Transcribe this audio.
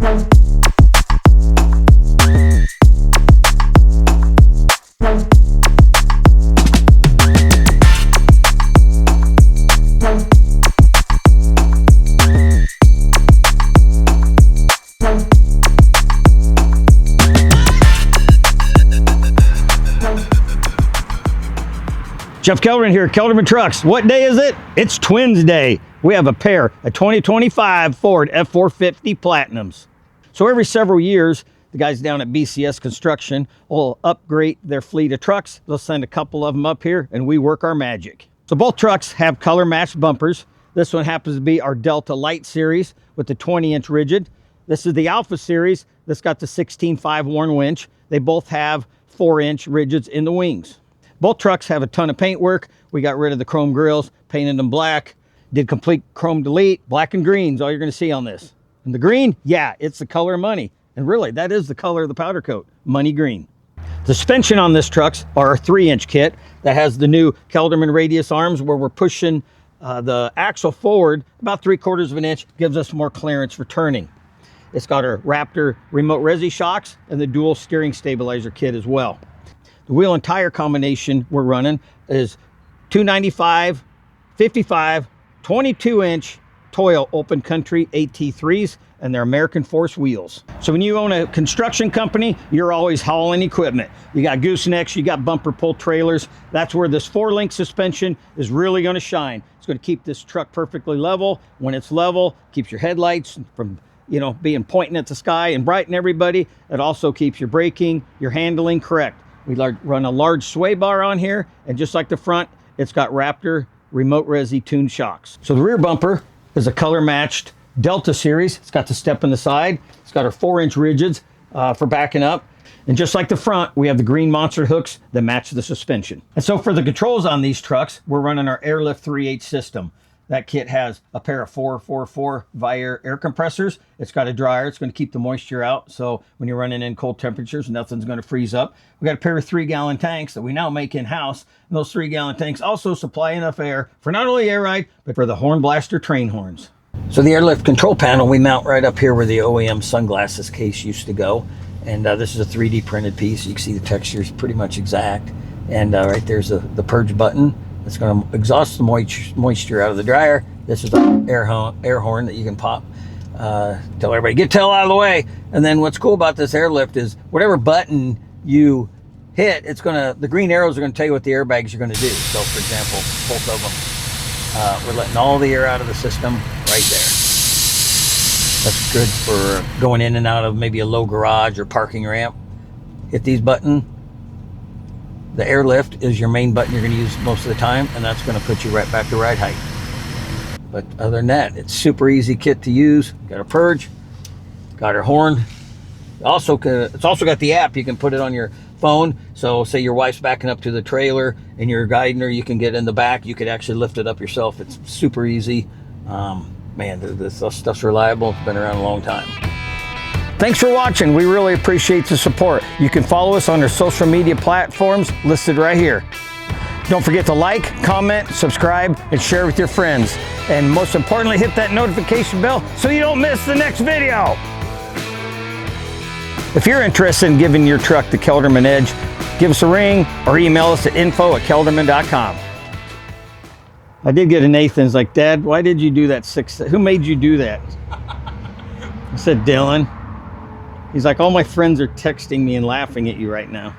Jeff Kelderman here, Kelderman Trucks. What day is it? It's Twins Day. We have a pair of 2025 Ford F-450 Platinums. So every several years, the guys down at BCS Construction will upgrade their fleet of trucks. They'll send a couple of them up here and we work our magic. So both trucks have color matched bumpers. This one happens to be our Delta Light Series with the 20-inch rigid. This is the Alpha Series that's got the 16.5 worn winch. They both have 4-inch rigids in the wings. Both trucks have a ton of paint work. We got rid of the chrome grills, painted them black, did complete chrome delete. Black and green's all you're gonna see on this. And the green, yeah, it's the color of money. And really, that is the color of the powder coat, money green. The suspension on this trucks are a 3-inch kit that has the new Kelderman radius arms where we're pushing the axle forward about 3/4 of an inch, gives us more clearance for turning. It's got our Raptor remote resi shocks and the dual steering stabilizer kit as well. The wheel and tire combination we're running is 295, 55, 22-inch Toyo Open Country AT3s, and they're American Force wheels. So when you own a construction company, you're always hauling equipment. You got goosenecks, you got bumper pull trailers. That's where this 4-link suspension is really gonna shine. It's gonna keep this truck perfectly level. When it's level, keeps your headlights from being pointing at the sky and brighten everybody. It also keeps your braking, your handling correct. We run a large sway bar on here, and just like the front, it's got Raptor remote resi tuned shocks. So the rear bumper is a color matched Delta Series. It's got the step in the side. It's got our 4-inch rigids for backing up. And just like the front, we have the green monster hooks that match the suspension. And so for the controls on these trucks, we're running our Airlift 3/8 system. That kit has a pair of 444 Viair air compressors. It's got a dryer. It's going to keep the moisture out. So when you're running in cold temperatures, nothing's going to freeze up. We got a pair of 3-gallon tanks that we now make in-house. And those 3-gallon tanks also supply enough air for not only air ride, but for the horn blaster train horns. So the airlift control panel we mount right up here where the OEM sunglasses case used to go. And this is a 3D printed piece. You can see the texture is pretty much exact. And right there's the purge button. It's going to exhaust the moisture out of the dryer. This is an air horn that you can pop. Tell everybody, get tail out of the way. And then what's cool about this airlift is whatever button you hit, the green arrows are going to tell you what the airbags are going to do. So for example, both of them, we're letting all the air out of the system right there. That's good for going in and out of maybe a low garage or parking ramp. Hit these buttons. The airlift is your main button you're going to use most of the time, and that's going to put you right back to ride height. But other than that, it's super easy kit to use. Got a purge, got our horn. It's also got the app. You can put it on your phone. So say your wife's backing up to the trailer and you're guiding her, you can get in the back. You could actually lift it up yourself. It's super easy. Man, this stuff's reliable. It's been around a long time. Thanks for watching. We really appreciate the support. You can follow us on our social media platforms listed right here. Don't forget to like, comment, subscribe, and share with your friends. And most importantly, hit that notification bell so you don't miss the next video. If you're interested in giving your truck the Kelderman edge, give us a ring or email us at info@kelderman.com. I did get a Nathan's like, Dad, why did you do that? Who made you do that? I said, Dylan. He's like, all my friends are texting me and laughing at you right now.